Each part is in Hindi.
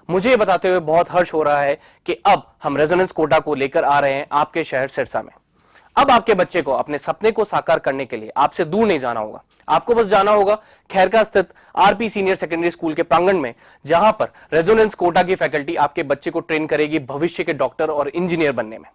मुझे ये बताते हुए बहुत हर्ष हो रहा है कि अब हम रेजोनेंस कोटा को लेकर आ रहे हैं आपके शहर सिरसा में। अब आपके बच्चे को अपने सपने को साकार करने के लिए आपसे दूर नहीं जाना होगा। आपको बस जाना होगा खैरका स्थित आरपी सीनियर सेकेंडरी स्कूल के प्रांगण में, जहां पर रेजोनेंस कोटा की फैकल्टी आपके बच्चे को ट्रेन करेगी भविष्य के डॉक्टर और इंजीनियर बनने में।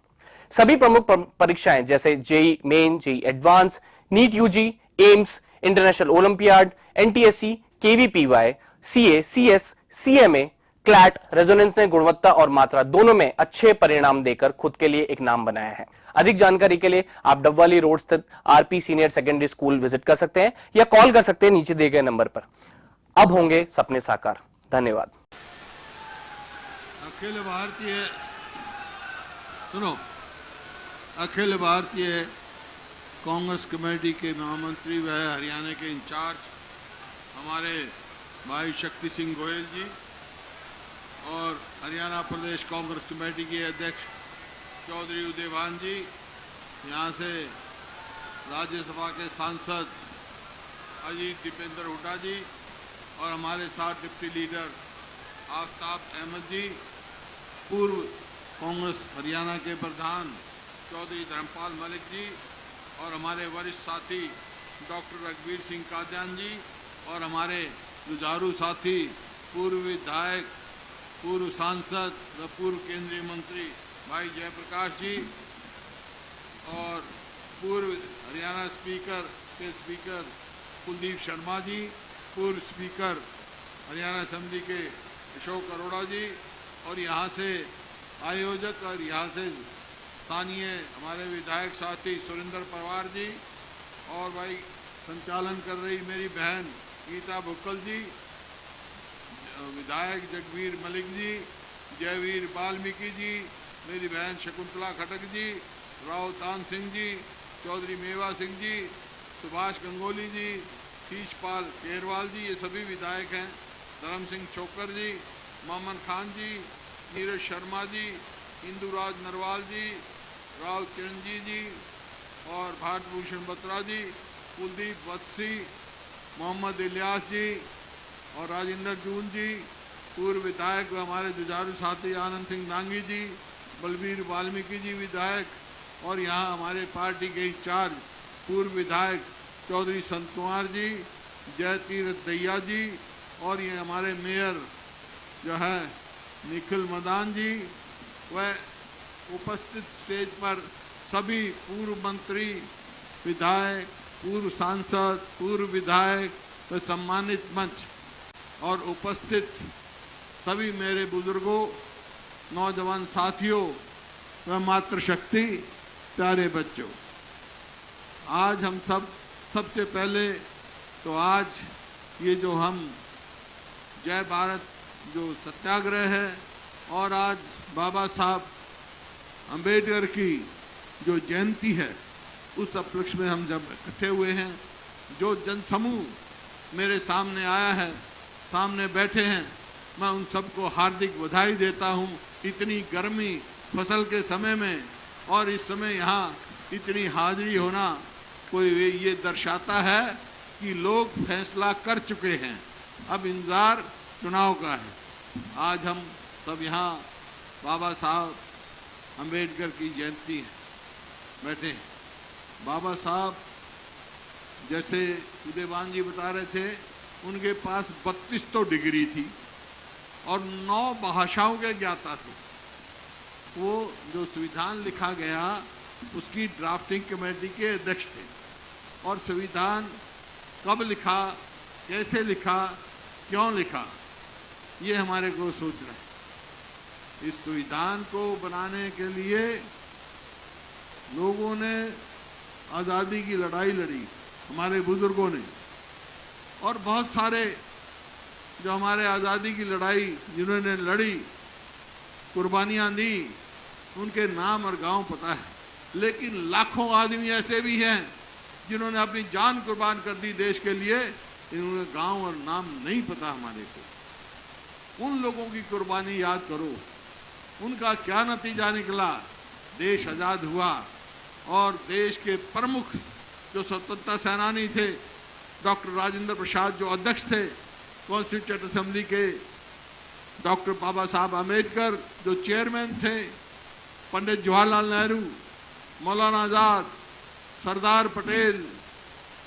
सभी प्रमुख परीक्षाएं जैसे JEE Main, JEE advance, NEET UG, AIIMS, international olympiad, NTSC, KVPY, CA, CS, CMA, CLAT, Resonance ने गुणवत्ता और मात्रा दोनों में अच्छे परिणाम देकर खुद के लिए एक नाम बनाया है। अधिक जानकारी के लिए आप डबवाली रोड स्थित RP senior secondary school visit कर सकते हैं या कॉल कर सकते हैं नीचे दिए गए नंबर पर। अब होंगे सपने साकार। धन्यवाद। अखिल भारतीय कांग्रेस कमेटी के महामंत्री व हरियाणा के इंचार्ज हमारे भाई शक्ति सिंह गोयल जी और हरियाणा प्रदेश कांग्रेस कमेटी के अध्यक्ष चौधरी उदयभान जी, यहाँ से राज्यसभा के सांसद अजीत दीपेंद्र हुड्डा जी और हमारे साथ डिप्टी लीडर आफ्ताब अहमद जी, पूर्व कांग्रेस हरियाणा के प्रधान चौधरी धर्मपाल मलिक जी और हमारे वरिष्ठ साथी डॉक्टर रघुवीर सिंह कादियान जी और हमारे जुझारू साथी पूर्व विधायक, पूर्व सांसद व पूर्व केंद्रीय मंत्री भाई जयप्रकाश जी और पूर्व हरियाणा स्पीकर कुलदीप शर्मा जी, पूर्व स्पीकर हरियाणा असेंबली के अशोक अरोड़ा जी और यहाँ से आयोजक और यहाँ से स्थानीय हमारे विधायक साथी सुरेंद्र पवार जी और भाई संचालन कर रही मेरी बहन गीता भुक्कल जी, विधायक जगवीर मलिक जी, जयवीर वाल्मीकि जी, मेरी बहन शकुंतला खटक जी, राव तान सिंह जी, चौधरी मेवा सिंह जी, सुभाष गंगोली जी, शीशपाल केरवाल जी, ये सभी विधायक हैं, धर्म सिंह छोकर जी, मोहम्मद खान जी, नीरज शर्मा जी, इंदुराज नरवाल जी, राव चिरंजी जी और भारत भूषण बत्रा जी, कुलदीप वत्सी, मोहम्मद इलियास जी और राजेंद्र जून जी, पूर्व विधायक व हमारे जुझारू साथी आनंद सिंह दांगी जी, बलबीर वाल्मीकि जी विधायक और यहाँ हमारे पार्टी के इंचार्ज पूर्व विधायक चौधरी संत कुमार जी, जय तीरथ दैया जी और ये हमारे मेयर जो है निखिल मदान जी व उपस्थित स्टेज पर सभी पूर्व मंत्री, विधायक, पूर्व सांसद, पूर्व विधायक व सम्मानित मंच और उपस्थित सभी मेरे बुजुर्गों, नौजवान साथियों व मातृशक्ति प्यारे बच्चों, आज हम सबसे पहले तो आज ये जो हम जय भारत जो सत्याग्रह है और आज बाबा साहब अंबेडकर की जो जयंती है उस उपलक्ष्य में हम जब इकट्ठे हुए हैं, जो जनसमूह मेरे सामने आया है, सामने बैठे हैं, मैं उन सबको हार्दिक बधाई देता हूं। इतनी गर्मी फसल के समय में और इस समय यहाँ इतनी हाजिरी होना कोई ये दर्शाता है कि लोग फैसला कर चुके हैं, अब इंतजार चुनाव का है। आज हम सब यहाँ बाबा साहब अंबेडकर की जयंती है बैठे हैं। बाबा साहब जैसे उदयभान जी बता रहे थे, उनके पास 32 तो डिग्री थी और 9 भाषाओं के ज्ञाता थे। वो जो संविधान लिखा गया उसकी ड्राफ्टिंग कमेटी के अध्यक्ष थे और संविधान कब लिखा, कैसे लिखा, क्यों लिखा, ये हमारे को सोचना है। इस संविधान को बनाने के लिए लोगों ने आज़ादी की लड़ाई लड़ी, हमारे बुजुर्गों ने, और बहुत सारे जो हमारे आज़ादी की लड़ाई जिन्होंने लड़ी, कुर्बानियाँ दी, उनके नाम और गांव पता है, लेकिन लाखों आदमी ऐसे भी हैं जिन्होंने अपनी जान कुर्बान कर दी देश के लिए, इन्होंने गांव और नाम नहीं पता हमारे को। उन लोगों की कुर्बानी याद करो, उनका क्या नतीजा निकला, देश आज़ाद हुआ और देश के प्रमुख जो स्वतंत्रता सेनानी थे, डॉक्टर राजेंद्र प्रसाद जो अध्यक्ष थे कॉन्स्टिट्यूएंट असेंबली के डॉक्टर बाबा साहब आम्बेडकर जो चेयरमैन थे, पंडित जवाहरलाल नेहरू, मौलाना आज़ाद, सरदार पटेल,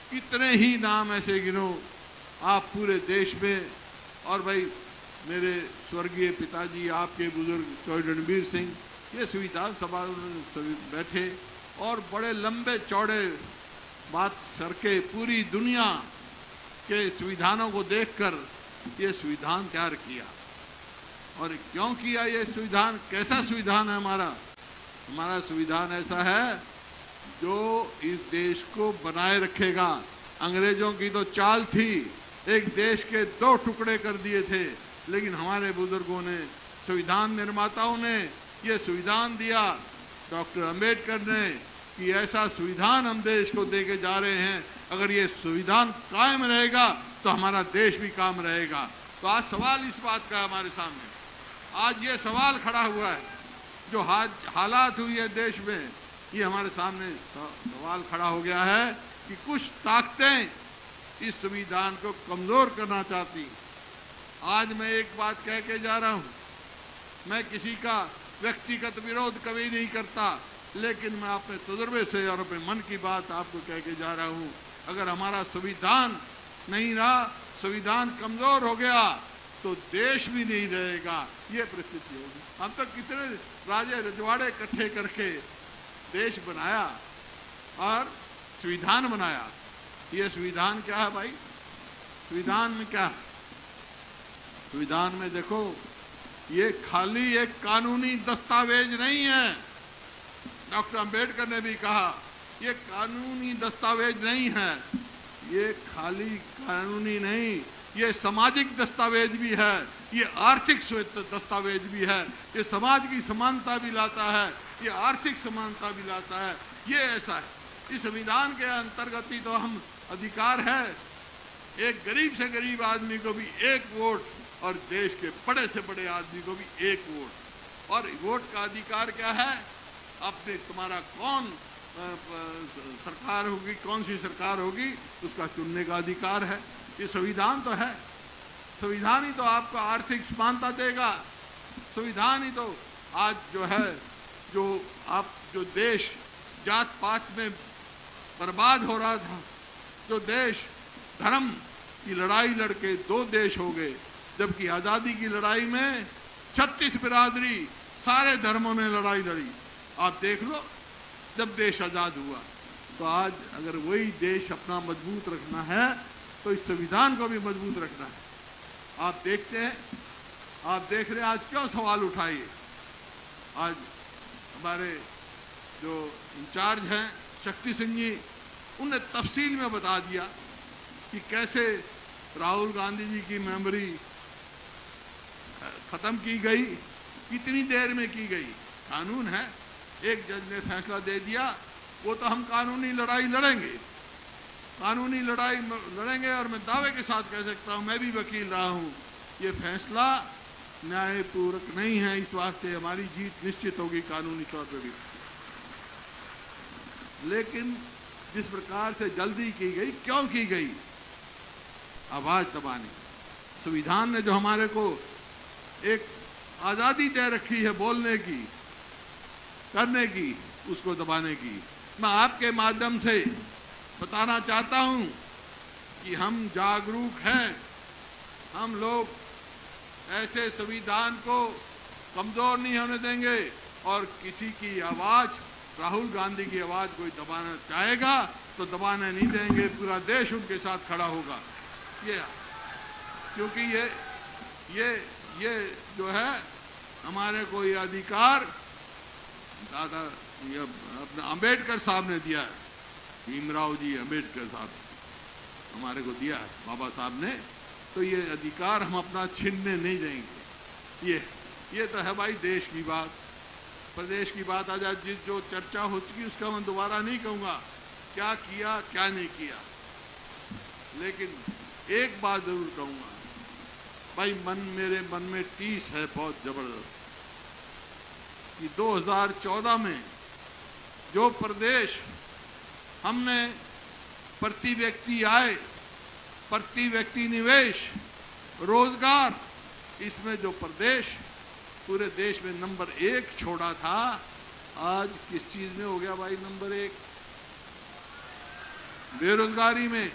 कितने ही नाम ऐसे गिनो आप पूरे देश में। और भाई मेरे स्वर्गीय पिताजी, आपके बुजुर्ग चौधरी रणबीर सिंह, ये संविधान सभा में सभी बैठे और बड़े लंबे चौड़े बात करके पूरी दुनिया के संविधानों को देखकर ये संविधान तैयार किया। और क्यों किया ये संविधान? कैसा संविधान है हमारा? हमारा संविधान ऐसा है जो इस देश को बनाए रखेगा। अंग्रेजों की तो चाल थी, एक देश के दो टुकड़े कर दिए थे, लेकिन हमारे बुजुर्गों ने, संविधान निर्माताओं ने ये संविधान दिया, डॉक्टर अंबेडकर ने, कि ऐसा संविधान हम देश को देके जा रहे हैं। अगर ये संविधान कायम रहेगा तो हमारा देश भी कायम रहेगा। तो आज सवाल इस बात का है हमारे सामने, आज ये सवाल खड़ा हुआ है, जो हालात हुई है देश में, ये हमारे सामने सवाल खड़ा हो गया है कि कुछ ताकतें इस संविधान को कमजोर करना चाहती। आज मैं एक बात कह के जा रहा हूं, मैं किसी का व्यक्तिगत विरोध कभी नहीं करता, लेकिन मैं अपने तजुर्बे से और अपने मन की बात आपको कह के जा रहा हूं। अगर हमारा संविधान नहीं रहा, संविधान कमजोर हो गया, तो देश भी नहीं रहेगा, ये परिस्थिति होगी। हम तो कितने राजे रजवाड़े इकट्ठे करके देश बनाया और संविधान बनाया। ये संविधान क्या है भाई? संविधान में क्या है? संविधान में देखो, ये खाली एक कानूनी दस्तावेज नहीं है। डॉक्टर अंबेडकर ने भी कहा ये कानूनी दस्तावेज नहीं है, ये खाली कानूनी नहीं, ये सामाजिक दस्तावेज भी है, ये आर्थिक दस्तावेज भी है, ये समाज की समानता भी लाता है, ये आर्थिक समानता भी लाता है। ये ऐसा है। इस संविधान के अंतर्गत ही तो हम अधिकार है, एक गरीब से गरीब आदमी को भी एक वोट और देश के बड़े से बड़े आदमी को भी एक वोट। और वोट का अधिकार क्या है? अपने तुम्हारा कौन सरकार होगी, कौन सी सरकार होगी, उसका चुनने का अधिकार है। ये संविधान तो है। संविधान ही तो आपको आर्थिक समानता देगा। संविधान ही तो आज जो है, जो देश जात पात में बर्बाद हो रहा था, जो देश धर्म की लड़ाई लड़के दो देश हो गए, जबकि आज़ादी की लड़ाई में 36 बिरादरी सारे धर्मों ने लड़ाई लड़ी। आप देख लो, जब देश आज़ाद हुआ, तो आज अगर वही देश अपना मजबूत रखना है तो इस संविधान को भी मजबूत रखना है। आप देखते हैं, आप देख रहे हैं आज क्यों सवाल उठाइए। आज हमारे जो इंचार्ज हैं शक्ति सिंह जी, उनने तफसील में बता दिया कि कैसे राहुल गांधी जी की मेमोरी खत्म की गई, कितनी देर में की गई। कानून है, एक जज ने फैसला दे दिया, वो तो हम कानूनी लड़ाई लड़ेंगे, कानूनी लड़ाई लड़ेंगे। और मैं दावे के साथ कह सकता हूँ, मैं भी वकील रहा हूँ, ये फैसला न्यायपूर्वक नहीं है। इस वास्ते हमारी जीत निश्चित होगी कानूनी तौर पर भी। लेकिन जिस प्रकार से जल्दी की गई, क्यों की गई? आवाज दबाने। संविधान ने जो हमारे को एक आज़ादी दे रखी है बोलने की, करने की, उसको दबाने की। मैं आपके माध्यम से बताना चाहता हूं कि हम जागरूक हैं। हम लोग ऐसे संविधान को कमजोर नहीं होने देंगे, और किसी की आवाज, राहुल गांधी की आवाज कोई दबाना चाहेगा तो दबाने नहीं देंगे। पूरा देश उनके साथ खड़ा होगा। ये क्योंकि ये जो है हमारे को ये अधिकार दादा ये अपने अंबेडकर साहब ने दिया है, भीमराव जी अंबेडकर साहब हमारे को दिया है, बाबा साहब ने। तो ये अधिकार हम अपना छीनने नहीं देंगे। ये तो है भाई देश की बात। प्रदेश की बात आ जाए, जिस जो चर्चा हो चुकी उसका मैं दोबारा नहीं कहूँगा, क्या किया क्या नहीं किया। लेकिन एक बात जरूर कहूँगा भाई, मेरे मन में टीस है बहुत जबरदस्त कि 2014 में जो प्रदेश हमने प्रति व्यक्ति आय, प्रति व्यक्ति निवेश, रोजगार इसमें जो प्रदेश पूरे देश में नंबर 1 छोड़ा था, आज किस चीज में हो गया भाई नंबर 1? बेरोजगारी में,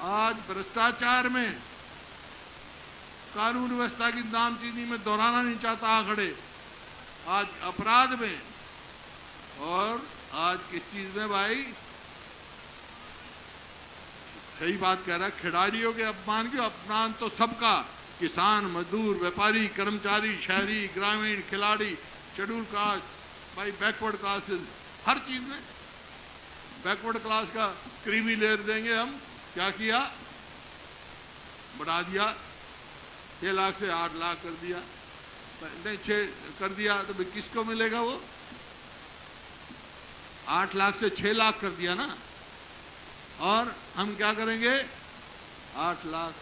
आज भ्रष्टाचार में, कानून व्यवस्था की नामचीनी में दोहराना नहीं चाहता आंकड़े, आज अपराध में, और आज किस चीज में भाई? सही बात कह रहा है, खिलाड़ियों के अपमान क्यों? अपमान तो सबका, किसान, मजदूर, व्यापारी, कर्मचारी, शहरी, ग्रामीण, खिलाड़ी, शेड्यूल कास्ट, भाई बैकवर्ड क्लासेस, हर चीज में बैकवर्ड क्लास का क्रीमी लेयर देंगे हम। क्या किया? बढ़ा दिया, 6 लाख से 8 लाख कर दिया, नहीं 6 कर दिया, तो भाई किसको मिलेगा वो? 8 लाख से 6 लाख कर दिया ना। और हम क्या करेंगे? 8 लाख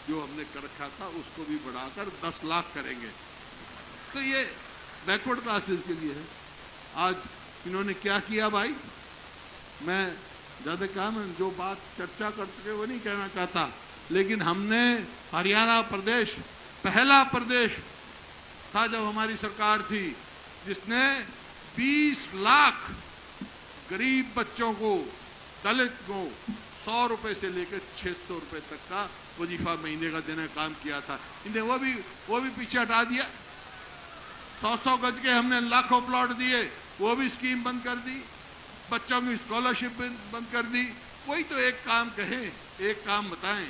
जो हमने कर रखा था उसको भी बढ़ाकर 10 लाख करेंगे। तो ये बैकवर्ड क्लासेस के लिए है। आज इन्होंने क्या किया भाई? मैं ज़्यादा काम जो बात चर्चा कर चुके वो नहीं कहना चाहता, लेकिन हमने हरियाणा प्रदेश पहला प्रदेश था जब हमारी सरकार थी जिसने 20 लाख गरीब बच्चों को, दलित को 100 रुपए से लेकर 600 रुपए तक का वजीफा महीने का देने का काम किया था। इन्हें वो भी पीछे हटा दिया। 100-100 गज के हमने लाखों प्लॉट दिए, वो भी स्कीम बंद कर दी। बच्चों की स्कॉलरशिप बंद कर दी। कोई तो एक काम कहे, एक काम बताएं।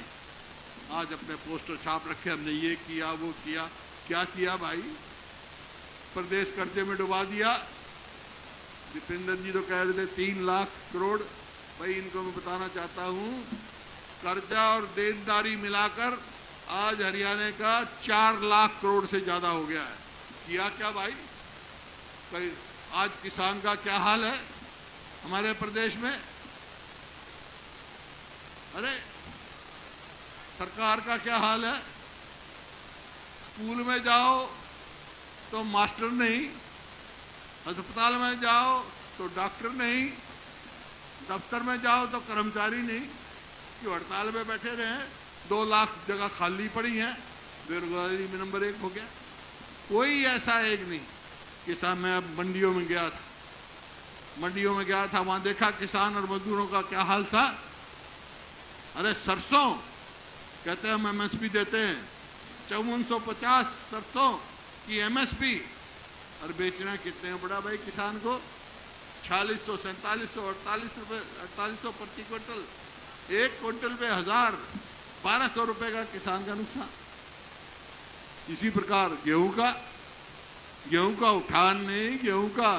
आज अपने पोस्टर छाप रखे, हमने ये किया वो किया। क्या किया भाई? प्रदेश कर्जे में डुबा दिया। दीपेंद्र जी तो कह रहे थे 3 लाख करोड़। भाई इनको मैं बताना चाहता हूं, कर्जा और देनदारी मिलाकर आज हरियाणा का 4 लाख करोड़ से ज्यादा हो गया है। किया क्या भाई? आज किसान का क्या हाल है हमारे प्रदेश में? अरे सरकार का क्या हाल है? स्कूल में जाओ तो मास्टर नहीं, अस्पताल में जाओ तो डॉक्टर नहीं, दफ्तर में जाओ तो कर्मचारी नहीं, कि हड़ताल में बैठे रहे। 2 लाख जगह खाली पड़ी हैं, बेरोजगारी में नंबर 1 हो गया। कोई ऐसा एक नहीं। किसान, मैं अब मंडियों में गया था, वहां देखा किसान और मजदूरों का क्या हाल था। अरे सरसों कहते हैं हम एमएसपी देते हैं, 5450 सरसों की एमएसपी, और बेचना कितने में पड़ा भाई किसान को? 4600, 4700, 48 रुपए, 4800 प्रति क्विंटल। 1 क्विंटल पे 1000, 1200 रुपए का किसान का नुकसान। इसी प्रकार गेहूं का उठान नहीं, गेहूं का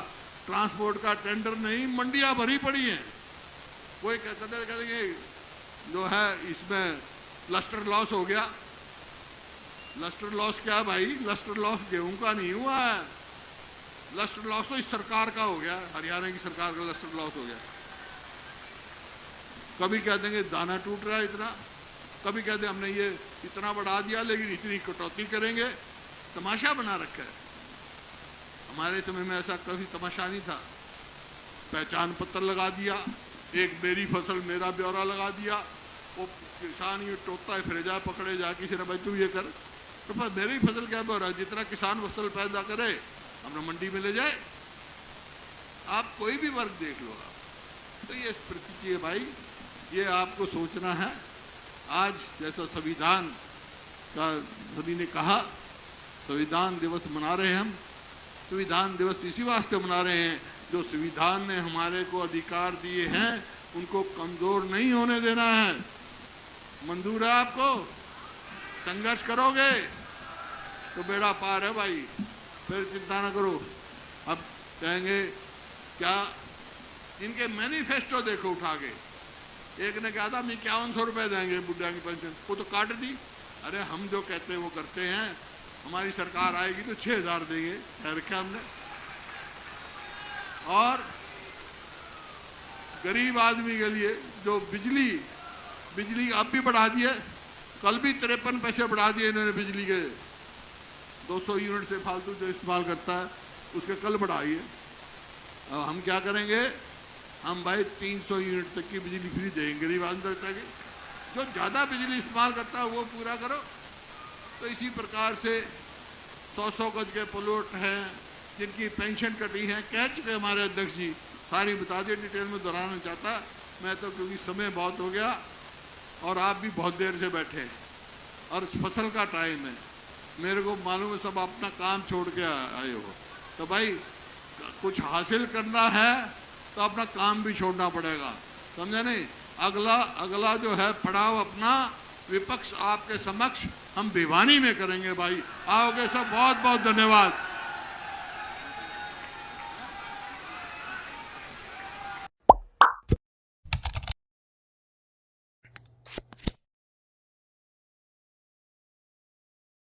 ट्रांसपोर्ट का टेंडर नहीं, मंडियां भरी पड़ी हैं। कोई कहेंगे जो है इसमें लस्टर लॉस हो गया। लस्टर लॉस क्या भाई? लस्टर लॉस गेहूं का नहीं हुआ है, लस्टर लॉस तो इस सरकार का हो गया, हरियाणा की सरकार का लस्टर लॉस हो गया। कभी कह देंगे दाना टूट रहा है इतना, कभी कहते हमने ये इतना बढ़ा दिया लेकिन इतनी कटौती करेंगे। तमाशा बना रखा है। हमारे समय में ऐसा कभी तमाशा नहीं था। पहचान पत्र लगा दिया, एक मेरी फसल मेरा ब्यौरा लगा दिया, वो किसान ये टोकता है, फिर जा पकड़े जा किसी ने, भाई तू ये कर, तो पर मेरी फसल क्या ब्यौरा? जितना किसान फसल पैदा करे हमने मंडी में ले जाए। आप कोई भी वर्ग देख लो आप, तो ये स्थिति है भाई, ये आपको सोचना है। आज जैसा संविधान का सभी ने कहा, संविधान दिवस मना रहे हैं हम। संविधान दिवस इसी वास्ते मना रहे हैं, जो संविधान ने हमारे को अधिकार दिए हैं उनको कमजोर नहीं होने देना है। मंजूर है आपको? संघर्ष करोगे तो बेड़ा पार है भाई, फिर चिंता ना करो। अब कहेंगे क्या? इनके मैनिफेस्टो देखो उठा के। एक ने कहा था हम 5100 रुपए देंगे बुढ़िया की पेंशन, वो तो काट दी। अरे हम जो कहते हैं वो करते हैं। हमारी सरकार आएगी तो 6000 देंगे, कह रखा हमने। और गरीब आदमी के लिए जो बिजली अब भी बढ़ा दिए, कल भी 53 पैसे बढ़ा दिए इन्होंने बिजली के। 200 यूनिट से फालतू जो इस्तेमाल करता है उसके कल बढ़ाइए। अब हम क्या करेंगे? हम भाई 300 यूनिट तक की बिजली फ्री देंगे गरीब आदमी तक। जो ज़्यादा बिजली इस्तेमाल करता है वो पूरा करो। तो इसी प्रकार से 100-100 गज के प्लॉट हैं जिनकी पेंशन कटी है, कह चुके हमारे अध्यक्ष जी, सारी बता दिए, डिटेल में दोहराना चाहता मैं तो, क्योंकि समय बहुत हो गया और आप भी बहुत देर से बैठे और फसल का टाइम है, मेरे को मालूम है सब अपना काम छोड़ के आए हो, तो भाई कुछ हासिल करना है तो अपना काम भी छोड़ना पड़ेगा, समझे नहीं। अगला जो है पड़ाव अपना विपक्ष आपके समक्ष हम भिवानी में करेंगे भाई, आओगे सब। बहुत बहुत धन्यवाद।